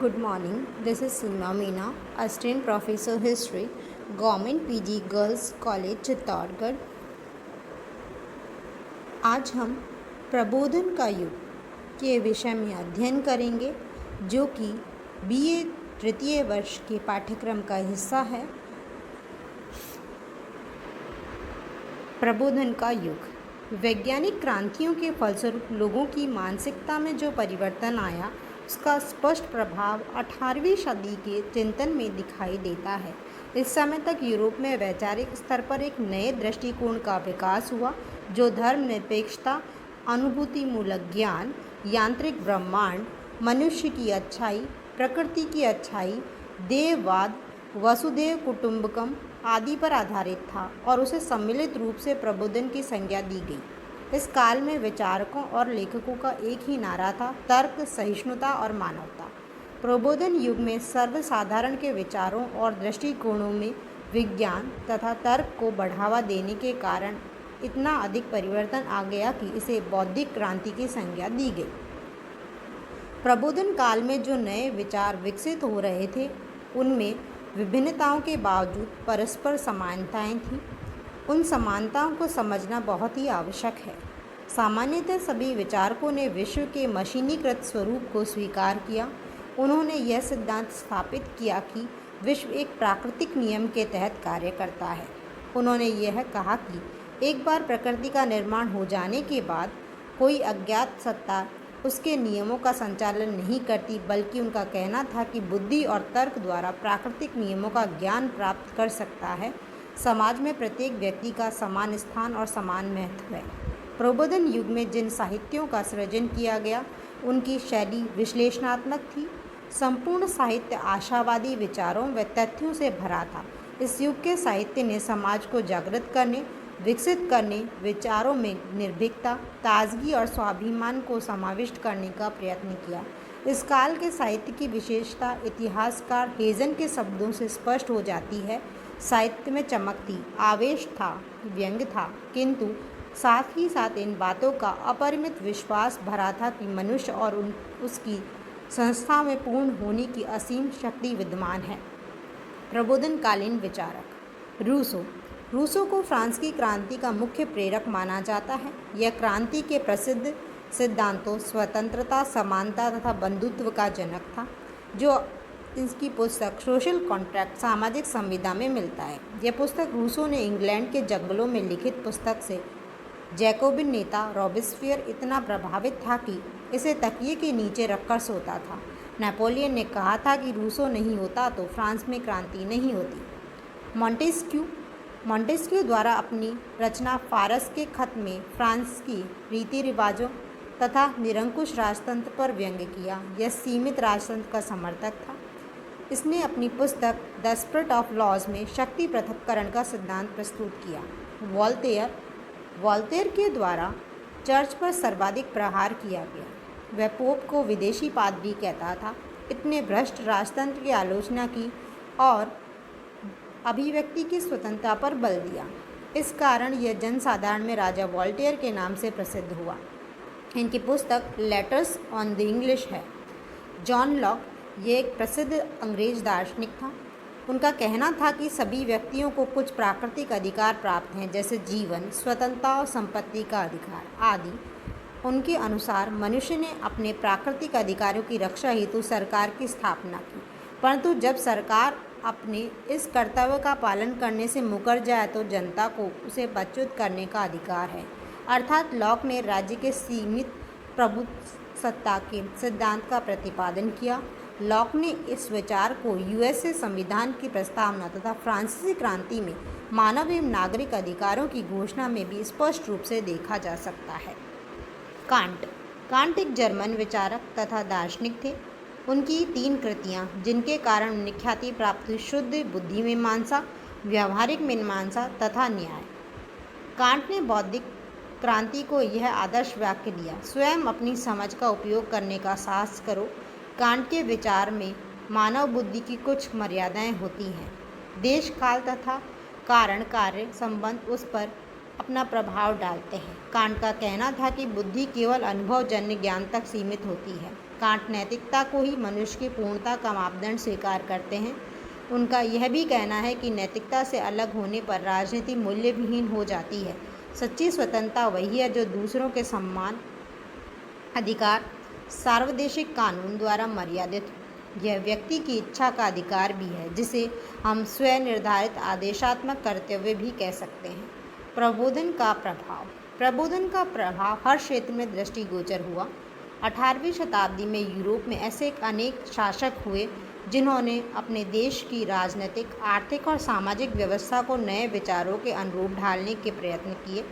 Good morning. This is Seema Meena, Assistant Professor History, Government PG Girls College, Chittorgarh. आज हम प्रबोधन का युग के विषय में अध्ययन करेंगे, जो कि BA तृतीय वर्ष के पाठ्यक्रम का हिस्सा है। प्रबोधन का युग वैज्ञानिक क्रांतियों के फलस्वरूप लोगों की मानसिकता में जो परिवर्तन आया, उसका स्पष्ट प्रभाव 18वीं सदी के चिंतन में दिखाई देता है। इस समय तक यूरोप में वैचारिक स्तर पर एक नए दृष्टिकोण का विकास हुआ, जो धर्मनिरपेक्षता, अनुभूतिमूलक ज्ञान, यांत्रिक ब्रह्मांड, मनुष्य की अच्छाई, प्रकृति की अच्छाई, देववाद, वसुधैव कुटुंबकम आदि पर आधारित था और उसे सम्मिलित रूप से प्रबोधन की संज्ञा दी गई। इस काल में विचारकों और लेखकों का एक ही नारा था: तर्क, सहिष्णुता और मानवता। प्रबोधन युग में सर्वसाधारण के विचारों और दृष्टिकोणों में विज्ञान तथा तर्क को बढ़ावा देने के कारण इतना अधिक परिवर्तन आ गया कि इसे बौद्धिक क्रांति की संज्ञा दी गई। प्रबोधन काल में जो नए विचार विकसित हो रहे थे, उनमें विभिन्नताओं के बावजूद परस्पर समानताएं थीं। उन समानताओं को समझना बहुत ही आवश्यक है। सामान्यतः सभी विचारकों ने विश्व के मशीनीकृत स्वरूप को स्वीकार किया। उन्होंने यह सिद्धांत स्थापित किया कि विश्व एक प्राकृतिक नियम के तहत कार्य करता है। उन्होंने यह कहा कि एक बार प्रकृति का निर्माण हो जाने के बाद कोई अज्ञात सत्ता उसके नियमों का संचालन नहीं करती, बल्कि उनका कहना था कि बुद्धि और तर्क द्वारा प्राकृतिक नियमों का ज्ञान प्राप्त कर सकता है। समाज में प्रत्येक व्यक्ति का समान स्थान और समान महत्व है। प्रबोधन युग में जिन साहित्यों का सृजन किया गया, उनकी शैली विश्लेषणात्मक थी। संपूर्ण साहित्य आशावादी विचारों व तथ्यों से भरा था। इस युग के साहित्य ने समाज को जागृत करने, विकसित करने, विचारों में निर्भीकता, ताजगी और स्वाभिमान को समाविष्ट करने का प्रयत्न किया। इस काल के साहित्य की विशेषता इतिहासकार हेजन के शब्दों से स्पष्ट हो जाती है। साहित्य में चमक थी, आवेश था, व्यंग था, किंतु साथ ही साथ इन बातों का अपरिमित विश्वास भरा था कि मनुष्य और उसकी संस्था में पूर्ण होने की असीम शक्ति विद्यमान है। प्रबोधनकालीन विचारक रूसो को फ्रांस की क्रांति का मुख्य प्रेरक माना जाता है। यह क्रांति के प्रसिद्ध सिद्धांतों स्वतंत्रता, समानता तथा बंधुत्व का जनक था, जो इसकी पुस्तक सोशल कॉन्ट्रैक्ट सामाजिक संविदा में मिलता है। यह पुस्तक रूसो ने इंग्लैंड के जंगलों में लिखित पुस्तक से जैकोबिन नेता रॉबेस्पियर इतना प्रभावित था कि इसे तकिए के नीचे रखकर सोता था। नेपोलियन ने कहा था कि रूसो नहीं होता तो फ्रांस में क्रांति नहीं होती। मॉन्टेस्क्यू द्वारा अपनी रचना फारस के खत में फ्रांस की रीति रिवाजों तथा निरंकुश राजतंत्र पर व्यंग किया। यह सीमित राजतंत्र का समर्थक था। इसने अपनी पुस्तक द स्पिरिट ऑफ लॉज में शक्ति पृथक्करण का सिद्धांत प्रस्तुत किया। वॉल्टेयर के द्वारा चर्च पर सर्वाधिक प्रहार किया गया। वह पोप को विदेशी पादरी कहता था। इतने भ्रष्ट राजतंत्र की आलोचना की और अभिव्यक्ति की स्वतंत्रता पर बल दिया। इस कारण यह जनसाधारण में राजा वॉल्टेयर के नाम से प्रसिद्ध हुआ। इनकी पुस्तक लेटर्स ऑन द इंग्लिश है। जॉन लॉक ये एक प्रसिद्ध अंग्रेज दार्शनिक था। उनका कहना था कि सभी व्यक्तियों को कुछ प्राकृतिक अधिकार प्राप्त हैं, जैसे जीवन, स्वतंत्रता और संपत्ति का अधिकार आदि। उनके अनुसार मनुष्य ने अपने प्राकृतिक अधिकारों की रक्षा हेतु सरकार की स्थापना की, परंतु जब सरकार अपने इस कर्तव्य का पालन करने से मुकर जाए तो जनता को उसे पदच्युत करने का अधिकार है। अर्थात लॉक ने राज्य के सीमित प्रभुसत्ता के सिद्धांत का प्रतिपादन किया। लॉक ने इस विचार को यूएसए संविधान की प्रस्तावना तथा फ्रांसीसी क्रांति में मानव एवं नागरिक अधिकारों की घोषणा में भी स्पष्ट रूप से देखा जा सकता है। कांट एक जर्मन विचारक तथा दार्शनिक थे। उनकी 3 कृतियाँ, जिनके कारण उन्हें ख्याति प्राप्त हुई, शुद्ध बुद्धि मीमांसा, व्यावहारिक मीमांसा तथा न्याय। कांट ने बौद्धिक क्रांति को यह आदर्श वाक्य दिया: स्वयं अपनी समझ का उपयोग करने का साहस करो। कांट के विचार में मानव बुद्धि की कुछ मर्यादाएं होती हैं। देश, काल तथा कारण कार्य संबंध उस पर अपना प्रभाव डालते हैं। कांट का कहना था कि बुद्धि केवल अनुभवजन्य ज्ञान तक सीमित होती है। कांट नैतिकता को ही मनुष्य की पूर्णता का मापदंड स्वीकार करते हैं। उनका यह भी कहना है कि नैतिकता से अलग होने पर राजनीति मूल्य विहीन हो जाती है। सच्ची स्वतंत्रता वही है जो दूसरों के सम्मान, अधिकार, सार्वदेशिक कानून द्वारा मर्यादित हो। यह व्यक्ति की इच्छा का अधिकार भी है, जिसे हम स्वयं निर्धारित आदेशात्मक कर्तव्य भी कह सकते हैं। प्रबोधन का प्रभाव। प्रबोधन का प्रभाव हर क्षेत्र में दृष्टिगोचर हुआ। 18वीं शताब्दी में यूरोप में ऐसे अनेक शासक हुए जिन्होंने अपने देश की राजनीतिक, आर्थिक और सामाजिक व्यवस्था को नए विचारों के अनुरूप ढालने के प्रयत्न किए।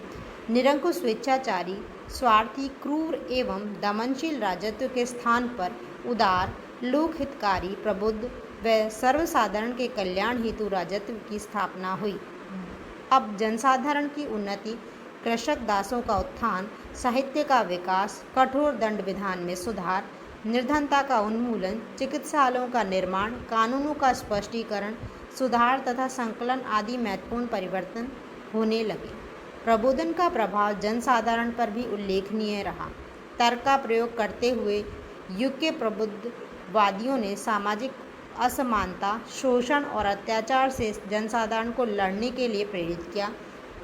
निरंकुश, स्वेच्छाचारी, स्वार्थी, क्रूर एवं दमनशील राजत्व के स्थान पर उदार, लोकहितकारी, प्रबुद्ध व सर्वसाधारण के कल्याण हेतु राजत्व की स्थापना हुई। अब जनसाधारण की उन्नति, कृषक दासों का उत्थान, साहित्य का विकास, कठोर दंड विधान में सुधार, निर्धनता का उन्मूलन, चिकित्सालयों का निर्माण, कानूनों का स्पष्टीकरण, सुधार तथा संकलन आदि महत्वपूर्ण परिवर्तन होने लगे। प्रबोधन का प्रभाव जनसाधारण पर भी उल्लेखनीय रहा। तर्क का प्रयोग करते हुए युग के प्रबुद्धवादियों ने सामाजिक असमानता, शोषण और अत्याचार से जनसाधारण को लड़ने के लिए प्रेरित किया।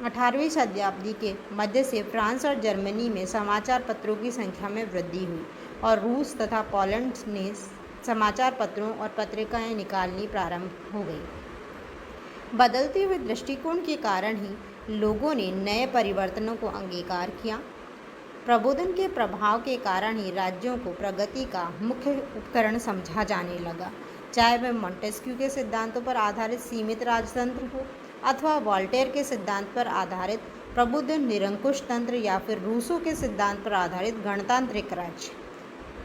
18वीं शताब्दी के मध्य से फ्रांस और जर्मनी में समाचार पत्रों की संख्या में वृद्धि हुई और रूस तथा पोलैंड ने समाचार पत्रों और पत्रिकाएं निकालनी प्रारंभ हो गई। बदलते हुए दृष्टिकोण के कारण ही लोगों ने नए परिवर्तनों को अंगीकार किया। प्रबोधन के प्रभाव के कारण ही राज्यों को प्रगति का मुख्य उपकरण समझा जाने लगा, चाहे वह मॉन्टेस्क्यू के सिद्धांतों पर आधारित सीमित राजतंत्र हो अथवा वोल्टेयर के सिद्धांत पर आधारित प्रबुद्ध निरंकुश तंत्र या फिर रूसो के सिद्धांत पर आधारित गणतांत्रिक राज्य।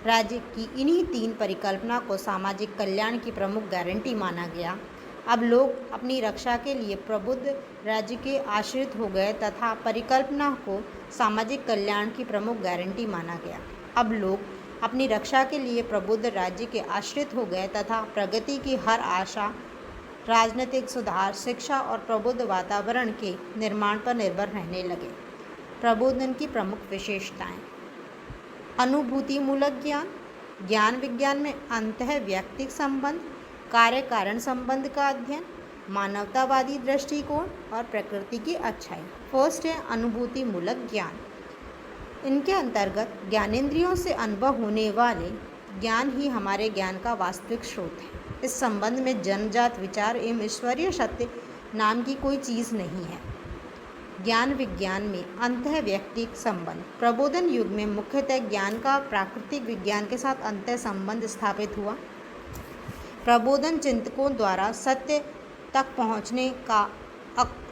राज्य की इन्हीं तीन परिकल्पना को सामाजिक कल्याण की प्रमुख गारंटी माना गया। अब लोग अपनी रक्षा के लिए प्रबुद्ध राज्य के आश्रित हो गए तथा परिकल्पना को सामाजिक कल्याण की प्रमुख गारंटी माना गया। अब लोग अपनी रक्षा के लिए प्रबुद्ध राज्य के आश्रित हो गए तथा प्रगति की हर आशा राजनीतिक सुधार, शिक्षा और प्रबुद्ध वातावरण के निर्माण पर निर्भर रहने लगे। प्रबोधन की प्रमुख विशेषताएं। अनुभूतिमूलक ज्ञान। ज्ञान विज्ञान में अंतः व्यक्तिक संबंध, कार्य कारण संबंध का अध्ययन, मानवतावादी दृष्टिकोण और प्रकृति की अच्छाई। फर्स्ट है अनुभूतिमूलक ज्ञान। इनके अंतर्गत ज्ञानेंद्रियों से अनुभव होने वाले ज्ञान ही हमारे ज्ञान का वास्तविक स्रोत है। इस संबंध में जन्मजात विचार एवं ईश्वरीय सत्य नाम की कोई चीज़ नहीं है। ज्ञान विज्ञान में अंतः व्यक्तिक संबंध। प्रबोधन युग में मुख्यतः ज्ञान का प्राकृतिक विज्ञान के साथ अंतः संबंध स्थापित हुआ। प्रबोधन चिंतकों द्वारा सत्य तक पहुँचने का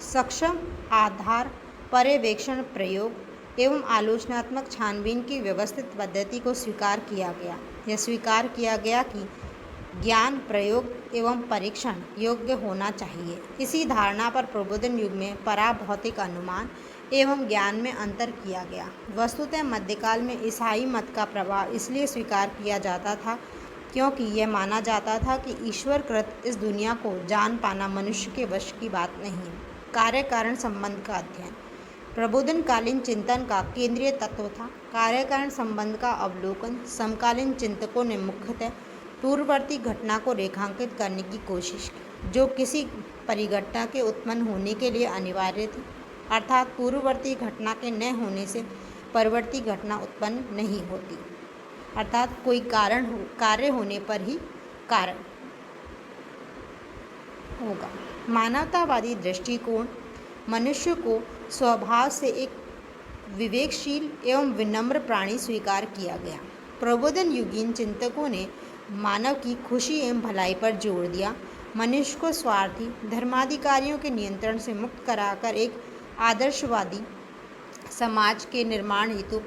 सक्षम आधार, पर्यवेक्षण, प्रयोग एवं आलोचनात्मक छानबीन की व्यवस्थित पद्धति को स्वीकार किया गया। यह स्वीकार किया गया कि ज्ञान प्रयोग एवं परीक्षण योग्य होना चाहिए। इसी धारणा पर प्रबोधन युग में पराभौतिक अनुमान एवं ज्ञान में अंतर किया गया। वस्तुतः मध्यकाल में ईसाई मत का प्रभाव इसलिए स्वीकार किया जाता था क्योंकि यह माना जाता था कि ईश्वरकृत इस दुनिया को जान पाना मनुष्य के वश की बात नहीं है। कार्य कारण संबंध का अध्ययन प्रबोधनकालीन चिंतन का केंद्रीय तत्व था। कार्य कारण संबंध का अवलोकन समकालीन चिंतकों ने मुख्यतः पूर्ववर्ती घटना को रेखांकित करने की कोशिश की, जो किसी परिघटना के उत्पन्न होने के लिए अनिवार्य थी। अर्थात पूर्ववर्ती घटना के न होने से परवर्ती घटना उत्पन्न नहीं होती। अर्थात कोई कार्य होने पर ही कारण होगा। मानवतावादी दृष्टिकोण मनुष्य को स्वभाव से एक विवेकशील एवं विनम्र प्राणी स्वीकार किया गया। प्रबोधन युगीन चिंतकों ने मानव की खुशी एवं भलाई पर जोर दिया। मनुष्य को स्वार्थी धर्माधिकारियों के नियंत्रण से मुक्त कराकर एक आदर्शवादी समाज के निर्माण हेतु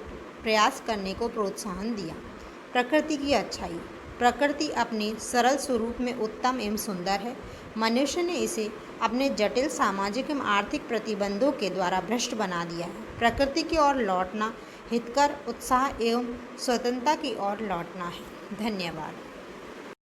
प्रयास करने को प्रोत्साहन दिया। प्रकृति की अच्छाई। प्रकृति अपने सरल स्वरूप में उत्तम एवं सुंदर है। मनुष्य ने इसे अपने जटिल सामाजिक एवं आर्थिक प्रतिबंधों के द्वारा भ्रष्ट बना दिया है। प्रकृति की ओर लौटना हितकर, उत्साह एवं स्वतंत्रता की ओर लौटना है। धन्यवाद।